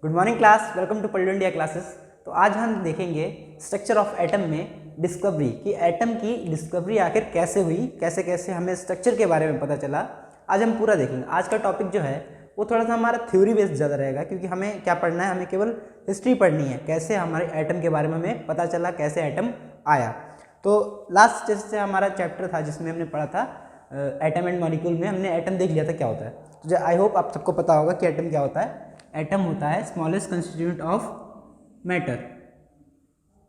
Good morning class, welcome to Pallu India classes. तो आज हम देखेंगे स्ट्रक्चर ऑफ एटम में डिस्कवरी कि एटम की डिस्कवरी आखिर कैसे हुई, कैसे कैसे हमें स्ट्रक्चर के बारे में पता चला। आज हम पूरा देखेंगे। आज का टॉपिक जो है वो थोड़ा सा हमारा थ्योरी बेस्ड ज़्यादा रहेगा, क्योंकि हमें क्या पढ़ना है, हमें केवल हिस्ट्री पढ़नी है, कैसे हमारे एटम के बारे में हमें पता चला, कैसे एटम आया। तो लास्ट जैसे हमारा चैप्टर था जिसमें हमने पढ़ा था एटम एंड मॉलिक्यूल में हमने एटम देख लिया था क्या होता है। तो आई होप आप सबको पता होगा कि एटम क्या होता है। एटम होता है स्मॉलेस्ट कंस्टिट्यूएंट ऑफ मैटर,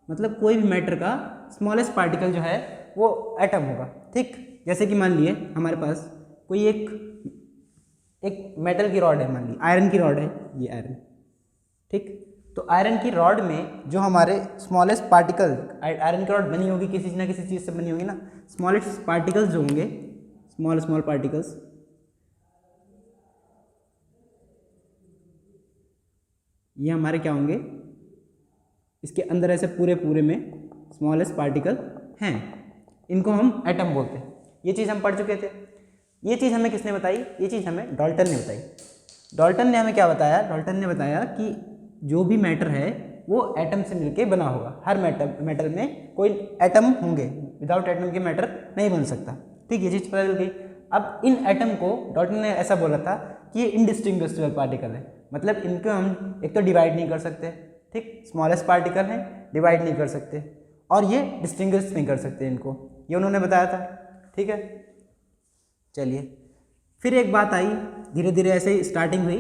मतलब कोई भी मैटर का स्मॉलेस्ट पार्टिकल जो है वो एटम होगा। ठीक, जैसे कि मान लिए हमारे पास कोई एक मेटल की रॉड है, मान ली आयरन की रॉड है, ये आयरन। ठीक, तो आयरन की रॉड में जो हमारे स्मॉलेस्ट पार्टिकल, आयरन की रॉड बनी होगी किसी ना किसी चीज़ से बनी होगी ना, स्मॉलेस्ट पार्टिकल्स जो होंगे, स्मॉल पार्टिकल्स, ये हमारे क्या होंगे, इसके अंदर ऐसे पूरे में स्मॉलेस्ट पार्टिकल हैं, इनको हम एटम बोलते हैं। ये चीज़ हम पढ़ चुके थे। ये चीज़ हमें किसने बताई? ये चीज़ हमें डाल्टन ने बताई। डाल्टन ने हमें क्या बताया? डाल्टन ने बताया कि जो भी मैटर है वो एटम से मिलके बना होगा। हर मैटर में कोई एटम होंगे, विदाउट एटम के मैटर नहीं बन सकता। ठीक, ये चीज़ पता चल गई। अब इन एटम को डाल्टन ने ऐसा बोला था कि ये इनडिस्टिंग्विशेबल पार्टिकल है, मतलब इनको हम एक तो डिवाइड नहीं कर सकते। ठीक, स्मॉलेस्ट पार्टिकल हैं, डिवाइड नहीं कर सकते, और ये डिस्टिंग्विश नहीं कर सकते इनको, ये उन्होंने बताया था। ठीक है, चलिए फिर एक बात आई, धीरे धीरे ऐसे ही स्टार्टिंग हुई।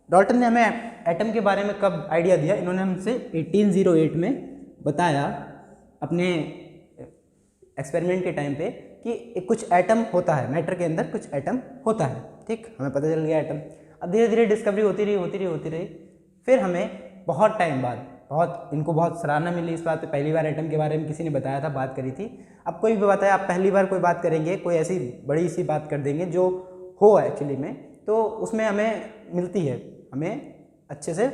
डाल्टन ने हमें एटम के बारे में कब आइडिया दिया? इन्होंने हमसे 1808 में बताया अपने एक्सपेरिमेंट के टाइम पे कि कुछ एटम होता है, मैटर के अंदर कुछ एटम होता है। ठीक, हमें पता चल गया एटम। अब धीरे धीरे डिस्कवरी होती रही। फिर हमें बहुत टाइम बाद इनको बहुत सराहना मिली इस बात पे। पहली बार एटम के बारे में किसी ने बताया था, बात करी थी। अब कोई भी बताया, आप पहली बार कोई बात करेंगे, कोई ऐसी बड़ी सी बात कर देंगे जो हो एक्चुअली में, तो उसमें हमें मिलती है, हमें अच्छे से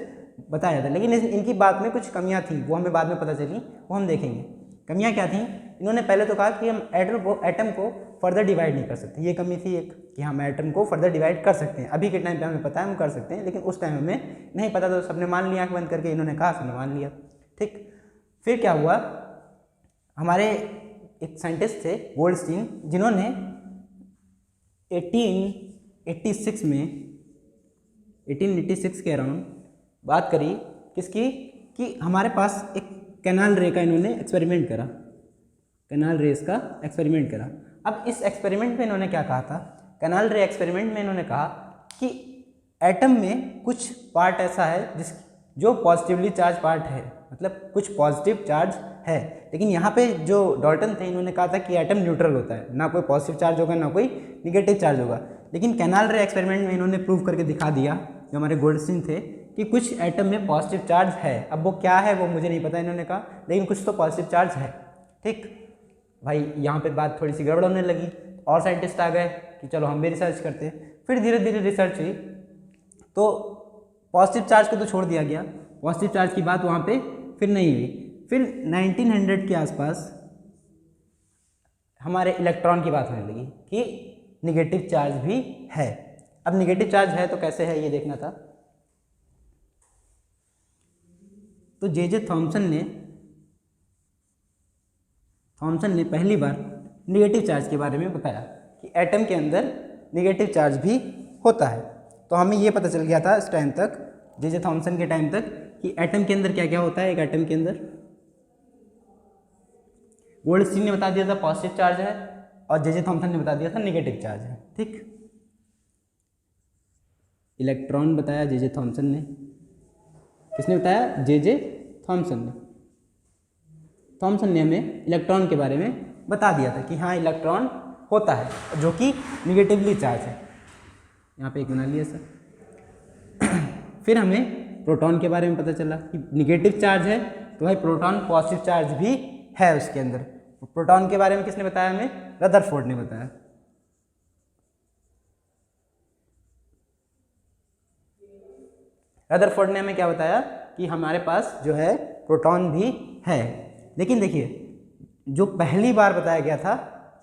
बताया जाता है। लेकिन इनकी बात में कुछ कमियाँ थी, वो हमें बाद में पता चली, वो हम देखेंगे। कमियाँ क्या थी? इन्होंने पहले तो कहा कि हम एटम को फर्दर डिवाइड नहीं कर सकते। ये कमी थी एक, कि हम एटम को फर्दर डिवाइड कर सकते हैं। अभी के टाइम पे हमें पता है हम कर सकते हैं, लेकिन उस टाइम हमें नहीं पता, तो सबने मान लिया, आँख बंद करके इन्होंने कहा, सबने मान लिया। ठीक, फिर क्या हुआ, हमारे एक साइंटिस्ट थे गोल्डस्टीन, जिन्होंने 1886 के अराउंड बात करी किसकी, कि हमारे पास एक कैनाल रे का इन्होंने एक्सपेरिमेंट करा, कैनाल रेस का एक्सपेरिमेंट करा। अब इस एक्सपेरिमेंट में इन्होंने क्या कहा था? कैनाल रे एक्सपेरिमेंट में इन्होंने कहा कि एटम में कुछ पार्ट ऐसा है जो पॉजिटिवली चार्ज पार्ट है, मतलब कुछ पॉजिटिव चार्ज है। लेकिन यहाँ पे जो डाल्टन थे, इन्होंने कहा था कि एटम न्यूट्रल होता है, ना कोई पॉजिटिव चार्ज होगा ना कोई निगेटिव चार्ज होगा। लेकिन कैनाल रे एक्सपेरिमेंट में इन्होंने प्रूव करके दिखा दिया, जो हमारे गोल्डस्टीन थे, कि कुछ एटम में पॉजिटिव चार्ज है। अब वो क्या है वो मुझे नहीं पता, इन्होंने कहा, लेकिन कुछ तो पॉजिटिव चार्ज है। ठीक भाई, यहाँ पे बात थोड़ी सी गड़बड़ होने लगी, और साइंटिस्ट आ गए कि चलो हम भी रिसर्च करते हैं। फिर धीरे धीरे रिसर्च हुई, तो पॉजिटिव चार्ज को तो छोड़ दिया गया, पॉजिटिव चार्ज की बात वहाँ पे फिर नहीं हुई। फिर 1900 के आसपास हमारे इलेक्ट्रॉन की बात होने लगी कि निगेटिव चार्ज भी है। अब निगेटिव चार्ज है तो कैसे है ये देखना था। तो जे थॉमसन ने पहली बार निगेटिव चार्ज के बारे में बताया कि एटम के अंदर निगेटिव चार्ज भी होता है। तो हमें ये पता चल गया था इस टाइम तक, जे थॉमसन के टाइम तक, कि एटम के अंदर क्या क्या होता है। एक एटम के अंदर गोल्डस्टीन ने बता दिया था पॉजिटिव चार्ज है, और जे थॉमसन ने बता दिया था निगेटिव चार्ज है। ठीक, इलेक्ट्रॉन बताया जे थॉमसन ने। किसने बताया? जे थॉमसन ने। थॉमसन ने हमें इलेक्ट्रॉन के बारे में बता दिया था कि हाँ इलेक्ट्रॉन होता है, जो कि निगेटिवली चार्ज है। यहाँ पे एक बना लिया सर। फिर हमें प्रोटॉन के बारे में पता चला कि निगेटिव चार्ज है, तो भाई प्रोटॉन पॉजिटिव चार्ज भी है उसके अंदर। प्रोटॉन के बारे में किसने बताया? हमें रदरफोर्ड ने बताया। रदरफोर्ड ने हमें क्या बताया कि हमारे पास जो है प्रोटॉन भी है। लेकिन देखिए, जो पहली बार बताया गया था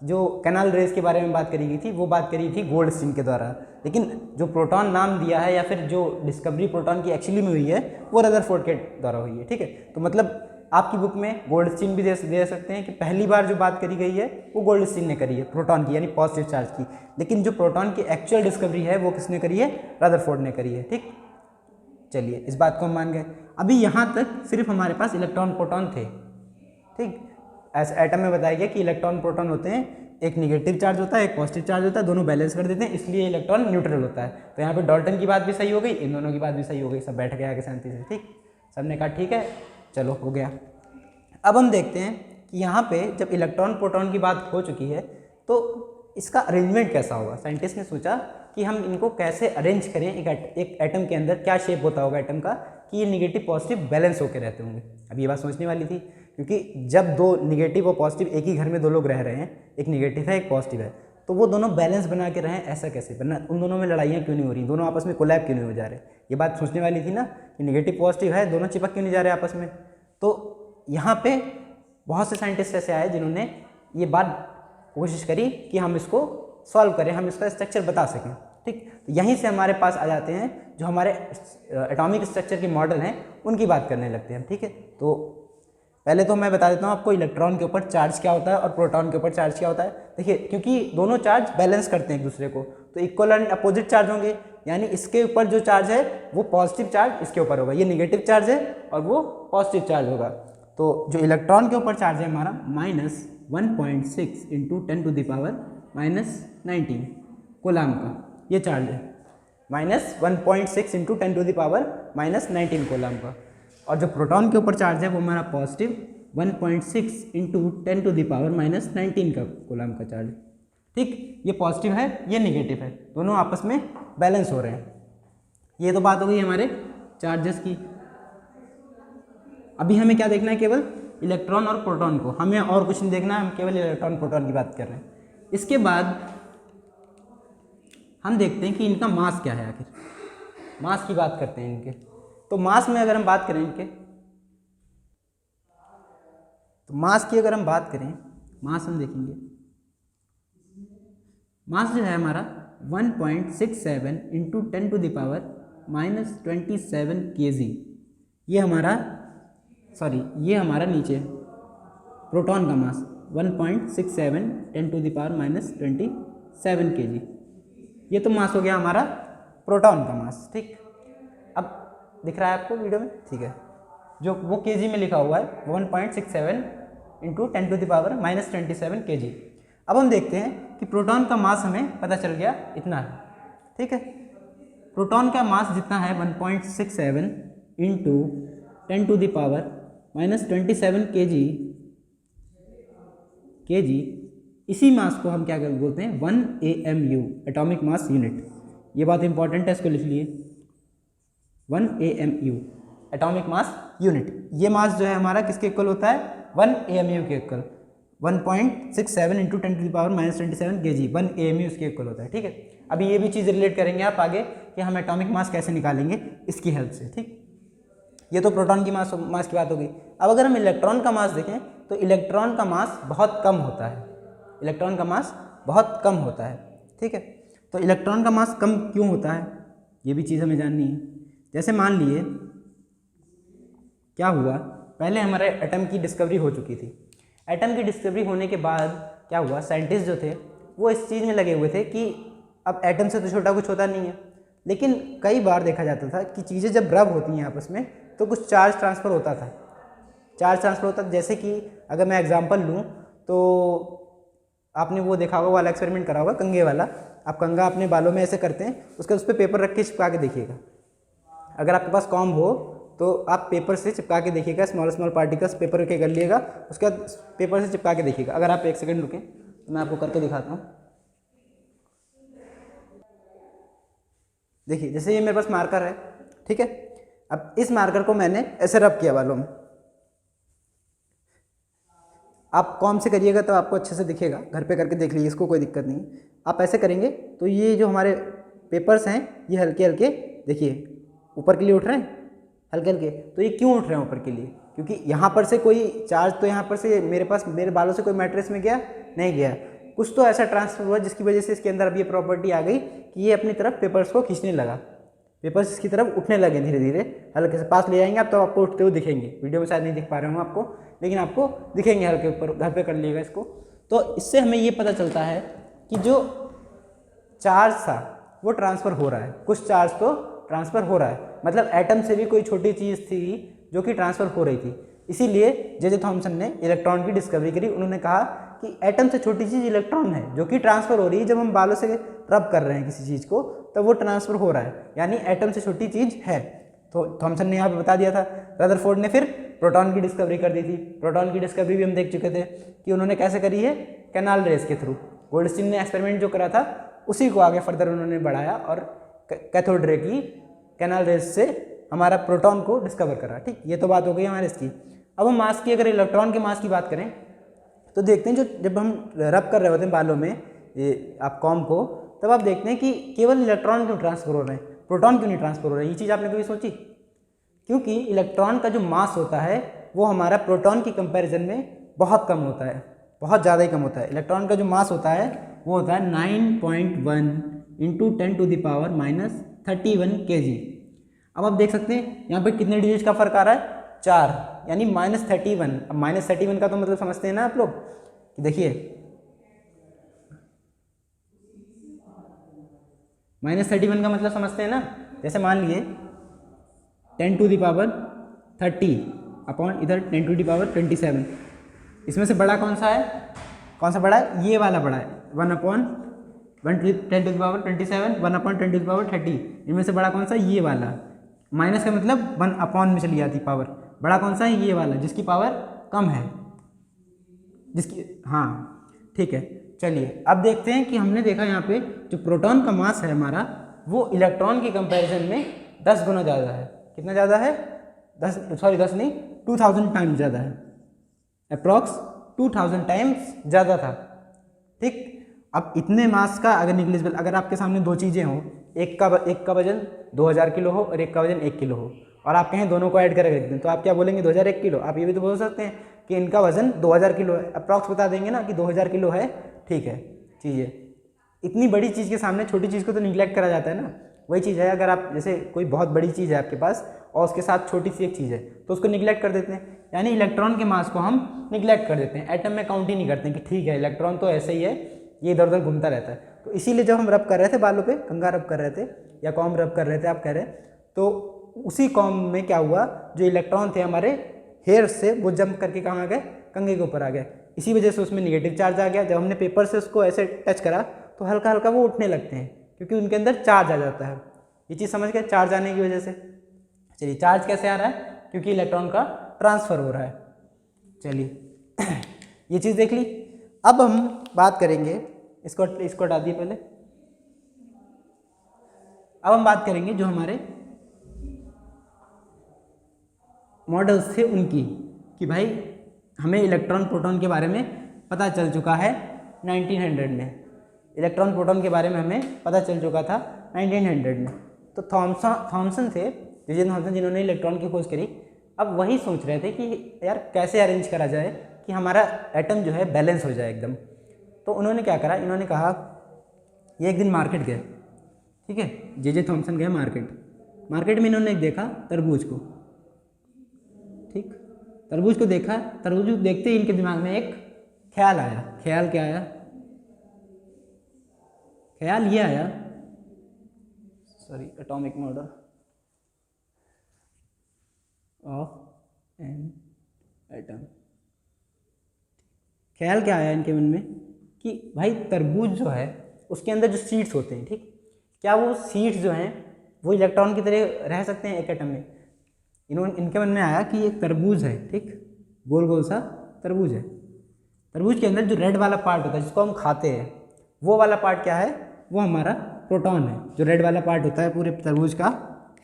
जो कैनाल रेस के बारे में बात करी गई थी वो बात करी थी गोल्डस्टीन के द्वारा, लेकिन जो प्रोटॉन नाम दिया है या फिर जो डिस्कवरी प्रोटॉन की एक्चुअली में हुई है वो रदरफोर्ड के द्वारा हुई है। ठीक है, तो मतलब आपकी बुक में गोल्डस्टीन भी दे सकते हैं कि पहली बार जो बात करी गई है वो गोल्डस्टीन ने करी है प्रोटॉन की, यानी पॉजिटिव चार्ज की, लेकिन जो प्रोटॉन की एक्चुअल डिस्कवरी है वो किसने करी है, रदरफोर्ड ने करी है। ठीक, चलिए इस बात को हम मान गए। अभी यहाँ तक सिर्फ हमारे पास इलेक्ट्रॉन प्रोटॉन थे। ठीक, ऐसे एटम में बताया गया कि इलेक्ट्रॉन प्रोटॉन होते हैं, एक निगेटिव चार्ज होता है एक पॉजिटिव चार्ज होता है, दोनों बैलेंस कर देते हैं, इसलिए इलेक्ट्रॉन न्यूट्रल होता है। तो यहाँ पे डाल्टन की बात भी सही हो गई, इन दोनों की बात भी सही हो गई, सब बैठ गया आगे शांति से। ठीक, सबने कहा ठीक है, चलो हो गया। अब हम देखते हैं कि यहाँ पे जब इलेक्ट्रॉन प्रोटॉन की बात हो चुकी है तो इसका अरेंजमेंट कैसा होगा। साइंटिस्ट ने सोचा कि हम इनको कैसे अरेंज करें, एक एटम के अंदर क्या शेप होता होगा एटम का कि ये निगेटिव पॉजिटिव बैलेंस होकर रहते होंगे। अब ये बात सोचने वाली थी, क्योंकि जब दो निगेटिव और पॉजिटिव एक ही घर में दो लोग रह रहे हैं, एक निगेटिव है एक पॉजिटिव है, तो वो दोनों बैलेंस बना के रहें, ऐसा कैसे बनना, उन दोनों में लड़ाइयाँ क्यों नहीं हो रही, दोनों आपस में कोलैब क्यों नहीं हो जा रहे। ये बात सोचने वाली थी ना कि निगेटिव पॉजिटिव है, दोनों चिपक क्यों नहीं जा रहे आपस में। तो यहाँ पे बहुत से साइंटिस्ट ऐसे आए जिन्होंने ये बात कोशिश करी कि हम इसको सॉल्व करें, हम इसका स्ट्रक्चर बता सकें। ठीक, तो यहीं से हमारे पास आ जाते हैं जो हमारे एटॉमिक स्ट्रक्चर के मॉडल हैं उनकी बात करने लगते हैं। ठीक है, तो पहले तो मैं बता देता हूँ आपको इलेक्ट्रॉन के ऊपर चार्ज क्या होता है और प्रोटॉन के ऊपर चार्ज क्या होता है। देखिए, क्योंकि दोनों चार्ज बैलेंस करते हैं एक दूसरे को, तो इक्वल एंड अपोजिट चार्ज होंगे, यानी इसके ऊपर जो चार्ज है वो पॉजिटिव चार्ज इसके ऊपर होगा, ये निगेटिव चार्ज है और वो पॉजिटिव चार्ज होगा। तो जो इलेक्ट्रॉन के ऊपर चार्ज है हमारा -1.6 इंटू 10⁻⁻19 कोलाम का ये चार्ज है, -1.6 इंटू 10⁻⁻19 कोलाम का। और जो प्रोटॉन के ऊपर चार्ज है वो हमारा पॉजिटिव 1.6 इंटू 10⁻⁻19 का कोलाम का चार्ज। ठीक, ये पॉजिटिव है ये निगेटिव है, दोनों आपस में बैलेंस हो रहे हैं। ये तो बात हो गई हमारे चार्जेस की। अभी हमें क्या देखना है, केवल इलेक्ट्रॉन और प्रोटॉन को, हमें और कुछ नहीं देखना है, हम केवल इलेक्ट्रॉन प्रोटॉन की बात कर रहे हैं। इसके बाद हम देखते हैं कि इनका मास क्या है, आखिर मास की बात करते हैं इनके। तो मास में अगर हम बात करें इनके, तो मास की अगर हम बात करें, मास हम देखेंगे, मास जो है हमारा 1.67 इंटू 10⁻⁻27 kg, ये हमारा ये हमारा नीचे प्रोटॉन का मास 1.67 10⁻⁻27 kg, ये तो मास हो गया हमारा प्रोटॉन का मास। ठीक, अब दिख रहा है आपको वीडियो में, ठीक है, जो वो केजी में लिखा हुआ है 1.67 इंटू 10⁻⁻27 kg। अब हम देखते हैं कि प्रोटॉन का मास हमें पता चल गया इतना है। ठीक है, प्रोटॉन का मास जितना है 1.67 इंटू 10⁻⁻27 kg, इसी मास को हम क्या बोलते हैं 1 AMU, एटॉमिक मास यूनिट। ये बात इंपॉर्टेंट है, इसको लिख लिए 1 AMU, एटॉमिक मास यूनिट। ये मास जो है हमारा किसके इक्वल होता है 1 AMU के इक्वल, 1.67 इंटू 10⁻⁻27 kg 1 AMU इसके इक्वल होता है। ठीक है, अभी ये भी चीज़ रिलेट करेंगे आप आगे कि हम एटॉमिक मास कैसे निकालेंगे इसकी हेल्प से। ठीक, ये तो प्रोटॉन की मास की बात हो गई। अब अगर हम इलेक्ट्रॉन का मास देखें तो इलेक्ट्रॉन का मास बहुत कम होता है, इलेक्ट्रॉन का मास बहुत कम होता है। ठीक है, तो इलेक्ट्रॉन का मास कम क्यों होता है ये भी चीज़ हमें जाननी है। जैसे मान लिए क्या हुआ, पहले हमारे एटम की डिस्कवरी हो चुकी थी, एटम की डिस्कवरी होने के बाद क्या हुआ, साइंटिस्ट जो थे वो इस चीज़ में लगे हुए थे कि अब एटम से तो छोटा कुछ होता नहीं है, लेकिन कई बार देखा जाता था कि चीज़ें जब रब होती हैं आपस में तो कुछ चार्ज ट्रांसफ़र होता था, चार्ज ट्रांसफ़र होता था। जैसे कि अगर मैं एग्जांपल लूँ तो आपने वो देखा होगा, वाला एक्सपेरिमेंट करा होगा कंघे वाला, आप कंघा अपने बालों में ऐसे करते हैं, उसके उस पर पेपर रख के चिपका के देखिएगा। अगर आपके पास कॉम्ब हो तो आप पेपर से चिपका के देखिएगा, स्मॉल पार्टिकल्स पेपर के कर लिएगा, उसके बाद पेपर से चिपका के देखिएगा। अगर आप एक सेकंड रुकें तो मैं आपको करके दिखाता हूँ। देखिए, जैसे ये मेरे पास मार्कर है, ठीक है, अब इस मार्कर को मैंने ऐसे रब किया बालों में, आप कॉम से करिएगा तो आपको अच्छे से दिखेगा, घर पे करके देख लीजिए, इसको कोई दिक्कत नहीं। आप ऐसे करेंगे तो ये जो हमारे पेपर्स हैं ये हल्के हल्के देखिए ऊपर के लिए उठ रहे हैं, हल्के हल्के। तो ये क्यों उठ रहे हैं ऊपर के लिए, क्योंकि यहाँ पर से कोई चार्ज तो यहाँ पर से मेरे बालों से कोई मैट्रिक्स में गया नहीं गया, कुछ तो ऐसा ट्रांसफर हुआ जिसकी वजह से इसके अंदर अब ये प्रॉपर्टी आ गई कि ये अपनी तरफ पेपर्स को खींचने लगा, पेपर्स इसकी तरफ उठने लगे धीरे धीरे, हल्के से पास ले जाएंगे आप तो आपको उठते हुए दिखेंगे। वीडियो में शायद नहीं दिख पा रहे हूँ आपको, लेकिन आपको दिखेंगे हल्के ऊपर, घर पे कर लीजिएगा इसको। तो इससे हमें ये पता चलता है कि जो चार्ज था वो ट्रांसफ़र हो रहा है, कुछ चार्ज तो ट्रांसफ़र हो रहा है, मतलब एटम से भी कोई छोटी चीज़ थी जो कि ट्रांसफ़र हो रही थी। इसीलिए जे थॉमसन ने इलेक्ट्रॉन की डिस्कवरी करी। उन्होंने कहा कि एटम से छोटी चीज़ इलेक्ट्रॉन है जो कि ट्रांसफ़र हो रही है। जब हम बालों से रब कर रहे हैं किसी चीज़ को तब वो ट्रांसफ़र हो रहा है, यानी एटम से छोटी चीज़ है। तो थॉमसन ने यहाँ पे बता दिया था। रदरफोर्ड ने फिर प्रोटॉन की डिस्कवरी कर दी थी। प्रोटॉन की डिस्कवरी भी हम देख चुके थे कि उन्होंने कैसे करी है, कैनाल रेस के थ्रू। गोल्डस्टीन ने एक्सपेरिमेंट जो करा था उसी को आगे फर्दर उन्होंने बढ़ाया और कैथोड रे की कैनाल रेस से हमारा प्रोटॉन को डिस्कवर करा। ठीक, ये तो बात हो गई हमारे इसकी। अब हम मास की, अगर इलेक्ट्रॉन के मास की बात करें तो देखते हैं जब हम रब कर रहे होते हैं बालों में ये आप कॉम को, तब आप देखते हैं कि केवल इलेक्ट्रॉन क्यों ट्रांसफर हो रहे हैं, प्रोटॉन क्यों नहीं ट्रांसफर हो रहे हैं। ये चीज़ आपने कभी सोची? क्योंकि इलेक्ट्रॉन का जो मास होता है वो हमारा प्रोटॉन की कंपैरिजन में बहुत कम होता है, बहुत ज़्यादा ही कम होता है। इलेक्ट्रॉन का जो मास होता है वो होता है 9.1 × 10⁻31 kg। अब आप देख सकते हैं यहाँ पे कितने डिजिट का फर्क आ रहा है, 4, यानी -31। अब -31 का तो मतलब समझते हैं ना आप लोग कि देखिए -31 का मतलब समझते हैं ना, जैसे मान लिए 10⁻30 अपॉन इधर 10⁻27, इसमें से बड़ा कौन सा है, कौन सा बड़ा है, ये वाला बड़ा है 1/10⁻27 1/10⁻30, इनमें से बड़ा कौन सा, ये वाला। माइनस का मतलब 1 अपॉन में चली जाती पावर, बड़ा कौन सा है, ये वाला जिसकी पावर कम है, जिसकी, हाँ ठीक है। चलिए अब देखते हैं कि हमने देखा यहाँ पे जो प्रोटॉन का मास है हमारा वो इलेक्ट्रॉन की कंपैरिजन में 10 गुना ज़्यादा है। कितना ज़्यादा है, 10 नहीं 2000 टाइम्स ज़्यादा है, अप्रॉक्स 2000 टाइम्स ज़्यादा था। ठीक, अब इतने मास का अगर निग्लिजिबल, अगर आपके सामने दो चीज़ें हों, एक का वजन 2000 किलो हो और एक का वजन 1 किलो हो, और आप कहें दोनों को ऐड करके रख दें, तो आप क्या बोलेंगे, 2001 किलो। आप ये भी तो बोल सकते हैं कि इनका वजन 2000 किलो है, अप्रॉक्स बता देंगे ना कि 2000 किलो है। ठीक है, चीज़ें इतनी बड़ी चीज़ के सामने छोटी चीज़ को तो निगलेक्ट करा जाता है ना। वही चीज़ है, अगर आप जैसे कोई बहुत बड़ी चीज़ है आपके पास और उसके साथ छोटी सी एक चीज़ है तो उसको निगलेक्ट कर देते हैं, यानी इलेक्ट्रॉन के मास को हम निगलेक्ट कर देते हैं, एटम में काउंट ही नहीं करते हैं कि ठीक है इलेक्ट्रॉन तो ऐसे ही है, ये इधर उधर घूमता रहता है। तो इसीलिए जब हम रब कर रहे थे बालों पे, कंघा रब कर रहे थे या कॉम रब कर रहे थे आप कह रहे, तो उसी कॉम में क्या हुआ, जो इलेक्ट्रॉन थे हमारे हेयर से वो जंप करके कहाँ आ गए, कंघे के ऊपर आ गए। इसी वजह से उसमें निगेटिव चार्ज आ गया। जब हमने पेपर से उसको ऐसे टच करा तो हल्का हल्का वो उठने लगते हैं क्योंकि उनके अंदर चार्ज आ जाता है। ये चीज़ समझ गए, चार्ज आने की वजह से। चलिए चार्ज कैसे आ रहा है, क्योंकि इलेक्ट्रॉन का ट्रांसफ़र हो रहा है। चलिए ये चीज़ देख ली। अब हम बात करेंगे, इसको हटा दिए पहले। अब हम बात करेंगे जो हमारे मॉडल्स थे उनकी, कि भाई हमें इलेक्ट्रॉन प्रोटॉन के बारे में पता चल चुका है 1900 में, इलेक्ट्रॉन प्रोटॉन के बारे में हमें पता चल चुका था 1900 में। तो थॉमसन थे, जे थॉमसन, जिन्होंने इलेक्ट्रॉन की खोज करी, अब वही सोच रहे थे कि यार कैसे अरेंज करा जाए कि हमारा एटम जो है बैलेंस हो जाए एकदम। तो उन्होंने क्या करा, इन्होंने कहा, ये एक दिन मार्केट गए, ठीक है, जे थॉमसन गए मार्केट में इन्होंने देखा तरबूज को, ठीक, तरबूज को देखा, तरबूज को देखते ही इनके दिमाग में एक ख्याल आया। ख्याल क्या आया, ख्याल ये आया, sorry, atomic model of an atom. ख्याल क्या आया इनके मन में कि भाई तरबूज जो है उसके अंदर जो सीड्स होते हैं, ठीक, क्या वो सीड्स जो हैं वो इलेक्ट्रॉन की तरह रह सकते हैं एक एटम में। इनके मन में आया कि एक तरबूज है, ठीक, गोल गोल सा तरबूज है, तरबूज के अंदर जो रेड वाला पार्ट होता है जिसको हम खाते हैं, वो वाला पार्ट क्या है, वो हमारा प्रोटॉन है। जो रेड वाला पार्ट होता है पूरे तरबूज का,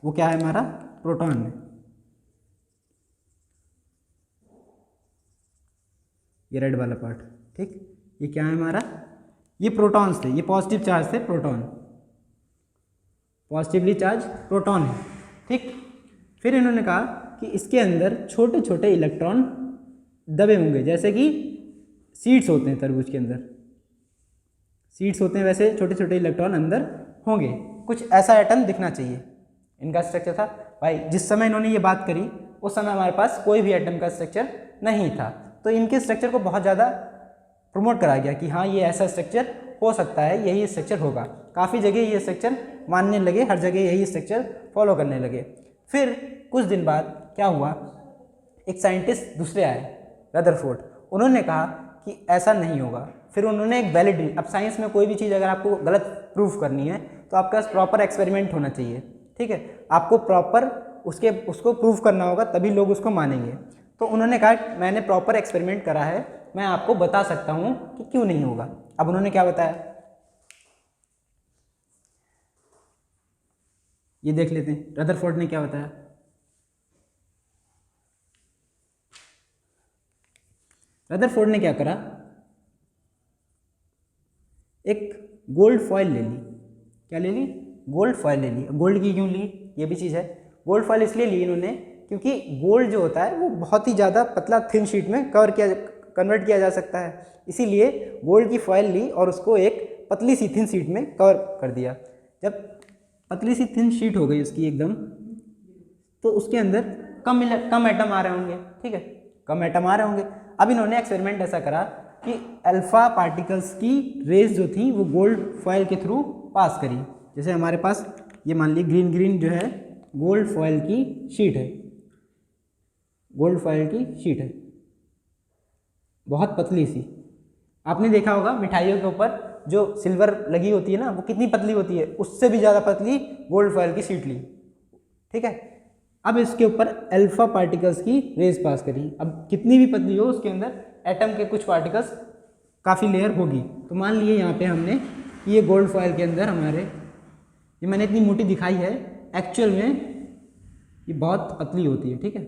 वो क्या है, हमारा प्रोटॉन है। ये रेड वाला पार्ट, ठीक, ये क्या है हमारा, ये प्रोटॉन्स थे, ये पॉजिटिव चार्ज थे, प्रोटॉन, पॉजिटिवली चार्ज प्रोटॉन है, ठीक। फिर इन्होंने कहा कि इसके अंदर छोटे छोटे इलेक्ट्रॉन दबे होंगे, जैसे कि सीड्स होते हैं तरबूज के अंदर, सीट्स होते हैं वैसे छोटे छोटे इलेक्ट्रॉन अंदर होंगे, कुछ ऐसा एटम दिखना चाहिए। इनका स्ट्रक्चर था भाई, जिस समय इन्होंने ये बात करी उस समय हमारे पास कोई भी एटम का स्ट्रक्चर नहीं था, तो इनके स्ट्रक्चर को बहुत ज़्यादा प्रमोट करा गया कि हाँ ये ऐसा स्ट्रक्चर हो सकता है, यही स्ट्रक्चर होगा। काफ़ी जगह ये स्ट्रक्चर मानने लगे, हर जगह यही स्ट्रक्चर फॉलो करने लगे। फिर कुछ दिन बाद क्या हुआ, एक साइंटिस्ट दूसरे आए, रदरफोर्ड, उन्होंने कहा कि ऐसा नहीं होगा। फिर उन्होंने एक वैलिड, अब साइंस में कोई भी चीज़ अगर आपको गलत प्रूफ करनी है तो आपके पास प्रॉपर एक्सपेरिमेंट होना चाहिए, ठीक है, आपको प्रॉपर उसको प्रूव करना होगा तभी लोग उसको मानेंगे। तो उन्होंने कहा मैंने प्रॉपर एक्सपेरिमेंट करा है, मैं आपको बता सकता हूँ कि क्यों नहीं होगा। अब उन्होंने क्या बताया ये देख लेते हैं, रदरफोर्ड ने क्या बताया। रदरफोर्ड ने क्या करा, एक गोल्ड फॉइल ले ली। क्या ले ली? गोल्ड फॉइल ले ली। गोल्ड की क्यों ली, ये भी चीज़ है। गोल्ड फॉइल इसलिए ली इन्होंने क्योंकि गोल्ड जो होता है वो बहुत ही ज़्यादा पतला थिन शीट में कन्वर्ट किया जा सकता है, इसीलिए गोल्ड की फॉइल ली और उसको एक पतली सी थिन शीट में कवर कर दिया। जब पतली सी थिन शीट हो गई उसकी एकदम, तो उसके अंदर कम एटम आ रहे होंगे, ठीक है, कम एटम आ रहे होंगे। अब इन्होंने एक्सपेरिमेंट ऐसा करा कि अल्फा पार्टिकल्स की रेज जो थी वो गोल्ड फॉइल के थ्रू पास करी। जैसे हमारे पास ये मान ली ग्रीन ग्रीन जो है गोल्ड फॉइल की शीट है, गोल्ड फॉइल की शीट है, बहुत पतली सी। आपने देखा होगा मिठाइयों के ऊपर जो सिल्वर लगी होती है ना, वो कितनी पतली होती है, उससे भी ज़्यादा पतली गोल्ड फॉइल की शीट ली, ठीक है। अब इसके ऊपर अल्फा पार्टिकल्स की रेज पास करी। अब कितनी भी पतली हो उसके अंदर एटम के कुछ पार्टिकल्स काफ़ी लेयर होगी। तो मान लिए यहाँ पे हमने ये गोल्ड फॉइल के अंदर हमारे, ये मैंने इतनी मोटी दिखाई है, एक्चुअल में ये बहुत पतली होती है, ठीक है।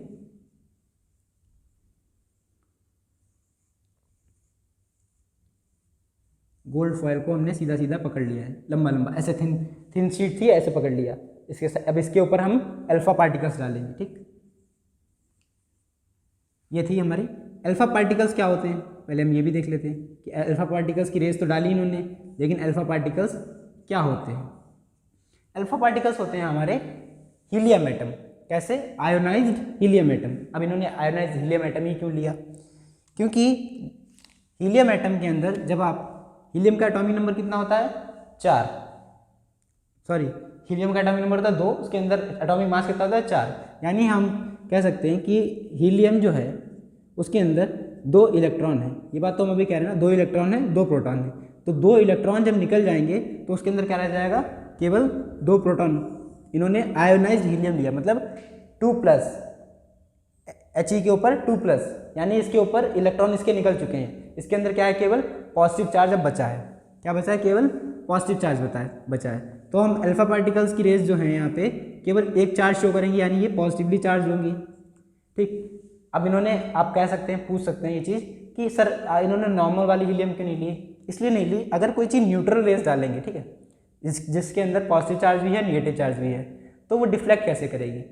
गोल्ड फॉइल को हमने सीधा सीधा पकड़ लिया है, लंबा लंबा ऐसे थिन शीट थी, ऐसे पकड़ लिया। अब इसके ऊपर हम अल्फा पार्टिकल्स डालेंगे, ठीक। ये थी हमारी अल्फा पार्टिकल्स। क्या होते हैं पहले हम ये भी देख लेते हैं कि अल्फा पार्टिकल्स की रेस तो डाली इन्होंने, लेकिन अल्फा पार्टिकल्स क्या होते हैं। अल्फा पार्टिकल्स होते हैं हमारे हीलियम एटम। कैसे? Ionised helium atom. अब इन्होंने आयोनाइज्ड हीलियम एटम ही क्यों लिया, क्योंकि हीलियम एटम के अंदर जब आप, हीलियम का एटॉमिक नंबर कितना होता है? 4, सॉरी हीलियम का एटॉमिक नंबर होता है 2, उसके अंदर एटॉमिक मास कितना होता है? 4। यानी हम कह सकते हैं कि हीलियम जो है उसके अंदर 2 इलेक्ट्रॉन है। ये बात तो हम अभी कह रहे हैं ना, 2 इलेक्ट्रॉन है 2 प्रोटॉन है। तो 2 इलेक्ट्रॉन जब निकल जाएंगे तो उसके अंदर क्या रह जाएगा? केवल 2 प्रोटॉन। इन्होंने आयोनाइज्ड हीलियम लिया, मतलब 2+, He के ऊपर 2+, यानी इसके ऊपर इलेक्ट्रॉन इसके निकल चुके हैं। इसके अंदर क्या है? केवल पॉजिटिव चार्ज अब बचा है। क्या बचा है? केवल पॉजिटिव चार्ज बचा है। तो हम अल्फा पार्टिकल्स की रेस जो है यहाँ पे केवल एक चार्ज शो करेंगे, यानी ये पॉजिटिवली चार्ज होंगी, ठीक। अब इन्होंने, आप कह सकते हैं, पूछ सकते हैं ये चीज़ कि सर इन्होंने नॉर्मल वाली हीलियम क्यों नहीं ली? इसलिए नहीं ली, अगर कोई चीज़ न्यूट्रल रेस डालेंगे, ठीक है, जिसके अंदर पॉजिटिव चार्ज भी है नेगेटिव चार्ज भी है, तो वो डिफ्लेक्ट कैसे करेगी?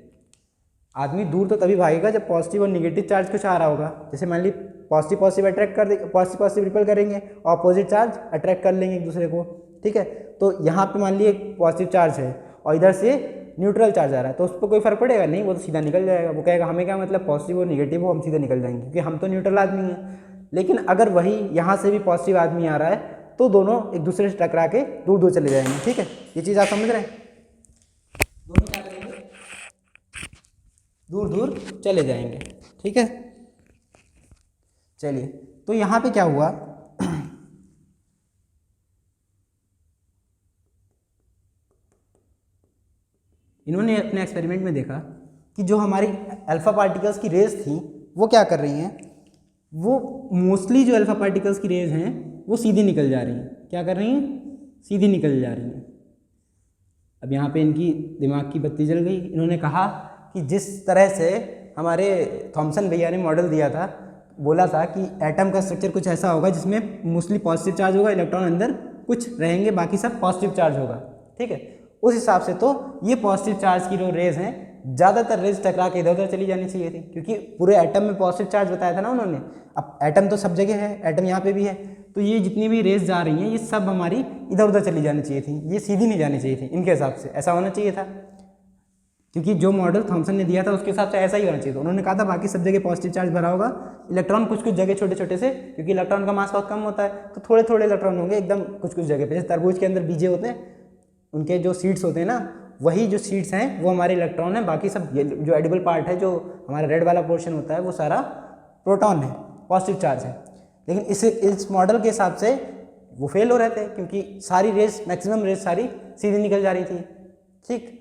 आदमी दूर तो तभी भागेगा जब पॉजिटिव और निगेटिव चार्ज कुछ आ रहा होगा। जैसे मान ली पॉजिटिव अट्रैक्ट कर दे, पॉजिटिव रिपल करेंगे, ऑपोजिट चार्ज अट्रैक्ट कर लेंगे एक दूसरे को, ठीक है। तो यहाँ पे मान ली एक पॉजिटिव चार्ज है और इधर से न्यूट्रल चार्ज आ रहा है, तो उस पर कोई फर्क पड़ेगा नहीं, वो तो सीधा निकल जाएगा। वो कहेगा हमें क्या मतलब, पॉजिटिव और निगेटिव हो, हम सीधा निकल जाएंगे क्योंकि हम तो न्यूट्रल आदमी हैं। लेकिन अगर वही यहाँ से भी पॉजिटिव आदमी आ रहा है तो दोनों एक दूसरे से टकरा के दूर दूर चले जाएंगे, ठीक है। ये चीज़ आप समझ रहे हैं? दोनों क्या करेंगे? दूर दूर चले जाएंगे, ठीक है। चलिए, तो यहाँ पे क्या हुआ, इन्होंने अपने एक्सपेरिमेंट में देखा कि जो हमारी अल्फा पार्टिकल्स की रेज थी वो क्या कर रही हैं, वो मोस्टली जो अल्फा पार्टिकल्स की रेज हैं वो सीधी निकल जा रही हैं। क्या कर रही हैं? सीधी निकल जा रही हैं। अब यहाँ पे इनकी दिमाग की बत्ती जल गई। इन्होंने कहा कि जिस तरह से हमारे थॉमसन भैया ने मॉडल दिया था, बोला था कि एटम का स्ट्रक्चर कुछ ऐसा होगा जिसमें मोस्टली पॉजिटिव चार्ज होगा, इलेक्ट्रॉन अंदर कुछ रहेंगे, बाकी सब पॉजिटिव चार्ज होगा, ठीक है। उस हिसाब से तो ये पॉजिटिव चार्ज की जो रेज हैं, ज़्यादातर रेज टकरा के इधर उधर चली जानी चाहिए थी, क्योंकि पूरे एटम में पॉजिटिव चार्ज बताया था ना उन्होंने। अब एटम तो सब जगह है, एटम यहाँ पे भी है, तो ये जितनी भी रेस जा रही हैं ये सब हमारी इधर उधर चली जानी चाहिए थी, ये सीधी नहीं जानी चाहिए थी इनके हिसाब से, ऐसा होना चाहिए था, क्योंकि जो मॉडल थॉमसन ने दिया था उसके हिसाब से ऐसा ही होना चाहिए था। उन्होंने कहा था बाकी सब जगह पॉजिटिव चार्ज भरा होगा, इलेक्ट्रॉन कुछ कुछ जगह छोटे छोटे से, क्योंकि इलेक्ट्रॉन का मास बहुत कम होता है तो थोड़े थोड़े इलेक्ट्रॉन होंगे एकदम कुछ कुछ जगह पे। जैसे तरबूज के अंदर बीजे होते हैं, उनके जो सीड्स होते हैं ना, वही जो सीड्स हैं वो हमारे इलेक्ट्रॉन है, बाकी सब ये जो एडिबल पार्ट है, जो हमारा रेड वाला पोर्शन होता है, वो सारा प्रोटॉन है, पॉजिटिव चार्ज है। लेकिन इस मॉडल के हिसाब से वो फेल हो रहे थे, क्योंकि सारी रेस, मैक्सिमम रेस सारी सीधी निकल जा रही थी। ठीक,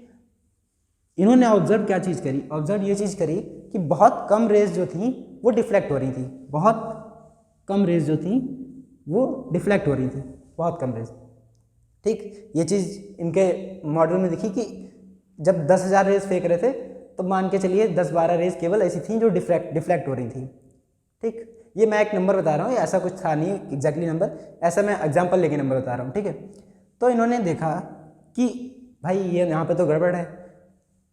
इन्होंने ऑब्जर्व क्या चीज़ करी, ऑब्जर्व ये चीज़ करी कि बहुत कम रेस जो थी वो डिफ्लेक्ट हो रही थी, बहुत कम रेस जो थी वो डिफ्लेक्ट हो रही थी, बहुत कम रेस। ठीक, ये चीज़ इनके मॉडल में दिखी कि जब 10,000 रेस फेंक रहे थे तो मान के चलिए 10-12 रेस केवल ऐसी थी जो डिफ्लेक्ट हो रही थी। ठीक, ये मैं एक नंबर बता रहा हूँ, ऐसा कुछ था नहीं एग्जैक्टली नंबर, ऐसा मैं एग्जांपल लेके नंबर बता रहा हूँ। ठीक है, तो इन्होंने देखा कि भाई ये यहाँ पे तो गड़बड़ है।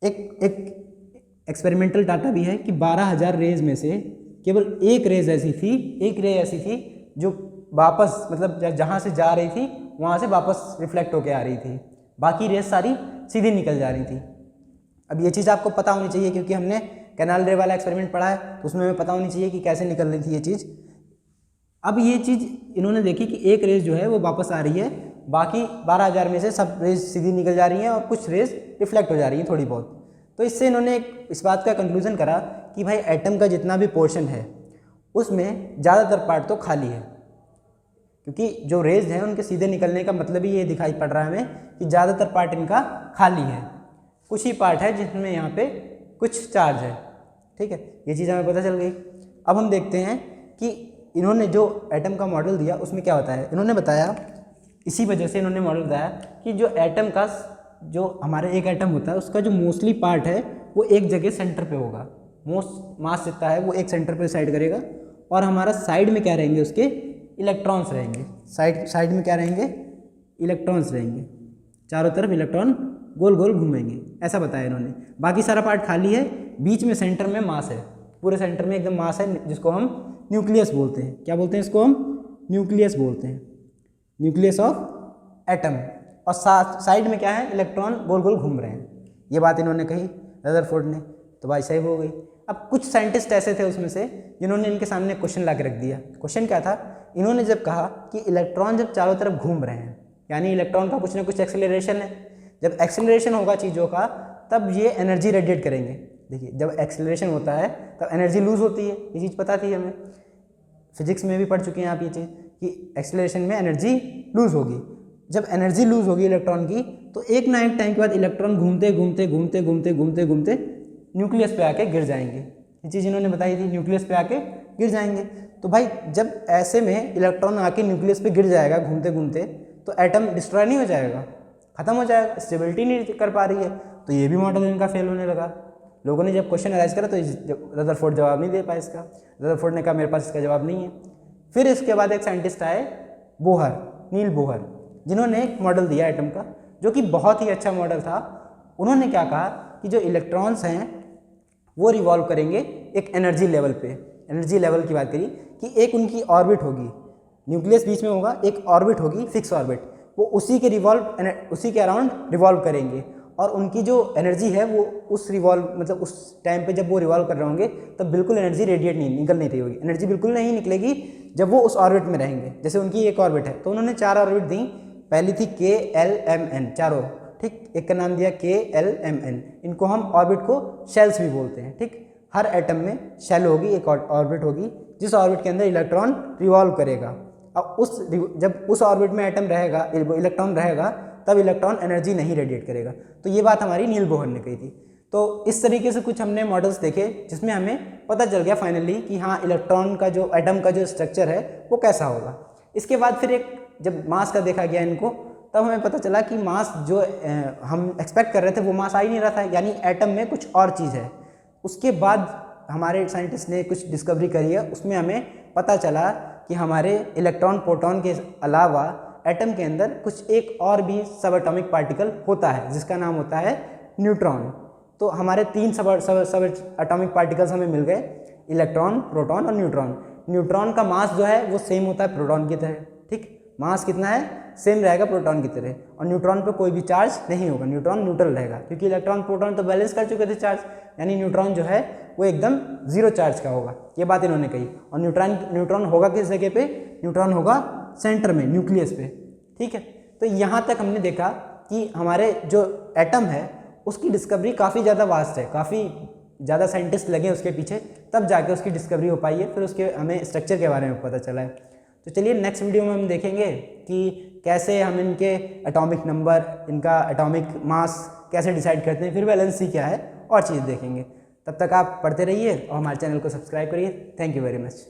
एक एक्सपेरिमेंटल डाटा भी है कि 12,000 रेज में से केवल एक रेज ऐसी थी, एक रे ऐसी थी जो वापस, मतलब जहाँ से जा रही थी वहाँ से वापस रिफ्लेक्ट होके आ रही थी, बाकी रेज सारी सीधी निकल जा रही थी। अब ये चीज़ आपको पता होनी चाहिए, क्योंकि हमने कैनाल रे वाला एक्सपेरिमेंट पढ़ा है, तो उसमें हमें पता होनी चाहिए कि कैसे निकल रही थी ये चीज़। अब ये चीज़ इन्होंने देखी कि एक रेस जो है वो वापस आ रही है, बाकी 12,000 में से सब रेस सीधी निकल जा रही हैं और कुछ रेस रिफ्लेक्ट हो जा रही हैं थोड़ी बहुत। तो इससे इन्होंने इस बात का कंक्लूजन करा कि भाई एटम का जितना भी पोर्शन है उसमें ज़्यादातर पार्ट तो खाली है, क्योंकि जो रेज हैं उनके सीधे निकलने का मतलब ही ये दिखाई पड़ रहा है हमें कि ज़्यादातर पार्ट इनका खाली है, कुछ ही पार्ट है जिसमें यहाँ पे कुछ चार्ज है। ठीक है, ये चीज़ हमें पता चल गई। अब हम देखते हैं कि इन्होंने जो एटम का मॉडल दिया उसमें क्या होता है। इन्होंने बताया, इसी वजह से इन्होंने मॉडल बताया कि जो एटम का, जो हमारे एक एटम होता है उसका जो मोस्टली पार्ट है वो एक जगह सेंटर पे होगा, मोस्ट मास जितना है वो एक सेंटर पे साइड करेगा, और हमारा साइड में क्या रहेंगे, उसके इलेक्ट्रॉन्स रहेंगे। साइड में क्या रहेंगे, इलेक्ट्रॉन्स रहेंगे, चारों तरफ इलेक्ट्रॉन गोल गोल घूमेंगे, ऐसा बताया इन्होंने। बाकी सारा पार्ट खाली है, बीच में सेंटर में मास है, पूरे सेंटर में एकदम मास है, जिसको हम न्यूक्लियस बोलते हैं। क्या बोलते हैं इसको हम? न्यूक्लियस बोलते हैं, न्यूक्लियस ऑफ एटम। और साइड में क्या है, इलेक्ट्रॉन गोल गोल घूम रहे हैं। ये बात इन्होंने कही रदरफोर्ड ने, तो भाई सही हो गई। अब कुछ साइंटिस्ट ऐसे थे उसमें से जिन्होंने इनके सामने क्वेश्चन ला के रख दिया। क्वेश्चन क्या था, इन्होंने जब कहा कि इलेक्ट्रॉन जब चारों तरफ घूम रहे हैं, यानी इलेक्ट्रॉन का कुछ ना कुछ एक्सेलरेशन है, जब एक्सेलरेशन होगा चीज़ों का तब ये एनर्जी रेडिएट करेंगे। देखिए, जब एक्सेलरेशन होता है तब एनर्जी लूज़ होती है, ये चीज़ पता थी हमें, फिजिक्स में भी पढ़ चुके हैं आप ये चीज़ कि एक्सेलरेशन में एनर्जी लूज़ होगी। जब एनर्जी लूज़ होगी इलेक्ट्रॉन की, तो एक ना एक टाइम के बाद इलेक्ट्रॉन घूमते घूमते घूमते घूमते घूमते घूमते न्यूक्लियस पे आके गिर जाएंगे। ये चीज़ इन्होंने बताई थी, न्यूक्लियस पे आके गिर जाएंगे। तो भाई जब ऐसे में इलेक्ट्रॉन आके न्यूक्लियस पे गिर जाएगा घूमते घूमते, तो एटम डिस्ट्रॉय नहीं हो जाएगा, खत्म हो जाएगा, स्टेबिलिटी नहीं कर पा रही है। तो ये भी मॉडल इनका फेल होने लगा। लोगों ने जब क्वेश्चन अराइज करा तो रदरफोर्ड जवाब नहीं दे पाया इसका। रदरफोर्ड ने कहा मेरे पास इसका जवाब नहीं है। फिर इसके बाद एक साइंटिस्ट आए, बोहर, नील बोहर, जिन्होंने एक मॉडल दिया एटम का, जो कि बहुत ही अच्छा मॉडल था। उन्होंने क्या कहा कि जो इलेक्ट्रॉन्स हैं वो रिवॉल्व करेंगे एक एनर्जी लेवल पे। एनर्जी लेवल की बात करी कि एक उनकी ऑर्बिट होगी, न्यूक्लियस बीच में होगा, एक ऑर्बिट होगी, फिक्स ऑर्बिट, वो उसी के अराउंड रिवॉल्व करेंगे। और उनकी जो एनर्जी है वो उस मतलब उस टाइम पे जब वो रिवॉल्व कर रहे होंगे तब बिल्कुल एनर्जी रेडिएट नहीं निकल नहीं रही होगी, एनर्जी बिल्कुल नहीं निकलेगी जब वो उस ऑर्बिट में रहेंगे। जैसे उनकी एक ऑर्बिट है, तो उन्होंने 4 ऑर्बिट दी। पहली थी KLMN, चारों, ठीक, एक का नाम दिया KLMN। इनको हम ऑर्बिट को शेल्स भी बोलते हैं। ठीक, हर एटम में शेल होगी, एक ऑर्बिट होगी, जिस ऑर्बिट के अंदर इलेक्ट्रॉन रिवॉल्व करेगा। अब जब उस ऑर्बिट में एटम रहेगा, इलेक्ट्रॉन रहेगा, तब इलेक्ट्रॉन एनर्जी नहीं रेडिएट करेगा। तो ये बात हमारी नील बोहर ने कही थी। तो इस तरीके से कुछ हमने मॉडल्स देखे जिसमें हमें पता चल गया फाइनली कि हाँ, इलेक्ट्रॉन का जो एटम का जो स्ट्रक्चर है वो कैसा होगा। इसके बाद फिर जब मास का देखा गया इनको, तब हमें पता चला कि मास जो हम एक्सपेक्ट कर रहे थे वो मास आ ही नहीं रहा था, यानी एटम में कुछ और चीज़ है। उसके बाद हमारे साइंटिस्ट ने कुछ डिस्कवरी करी है, उसमें हमें पता चला कि हमारे इलेक्ट्रॉन प्रोटॉन के अलावा एटम के अंदर कुछ एक और भी सब एटॉमिक पार्टिकल होता है, जिसका नाम होता है न्यूट्रॉन। तो हमारे 3 सब एटॉमिक पार्टिकल्स हमें मिल गए, इलेक्ट्रॉन, प्रोटॉन और न्यूट्रॉन। न्यूट्रॉन का मास जो है वो सेम होता है प्रोटॉन की तरह, ठीक, मास कितना है, सेम रहेगा प्रोटॉन की तरह, और न्यूट्रॉन पे कोई भी चार्ज नहीं होगा, न्यूट्रॉन न्यूट्रल रहेगा, क्योंकि इलेक्ट्रॉन प्रोटॉन तो बैलेंस कर चुके थे चार्ज, यानी न्यूट्रॉन जो है वो एकदम जीरो चार्ज का होगा, ये बात इन्होंने कही। और न्यूट्रॉन होगा किस जगह पे, न्यूट्रॉन होगा सेंटर में, न्यूक्लियस पे, ठीक है। तो यहाँ तक हमने देखा कि हमारे जो एटम है उसकी डिस्कवरी काफ़ी ज़्यादा वास्ट है, काफ़ी ज़्यादा साइंटिस्ट लगे उसके पीछे, तब जाके उसकी डिस्कवरी हो पाई है, फिर उसके हमें स्ट्रक्चर के बारे में पता चला है। तो चलिए नेक्स्ट वीडियो में हम देखेंगे कि कैसे हम इनके एटॉमिक नंबर, इनका एटॉमिक मास कैसे डिसाइड करते हैं, फिर वैलेंसी क्या है, और चीज़ देखेंगे। तब तक आप पढ़ते रहिए और हमारे चैनल को सब्सक्राइब करिए। Thank you very much.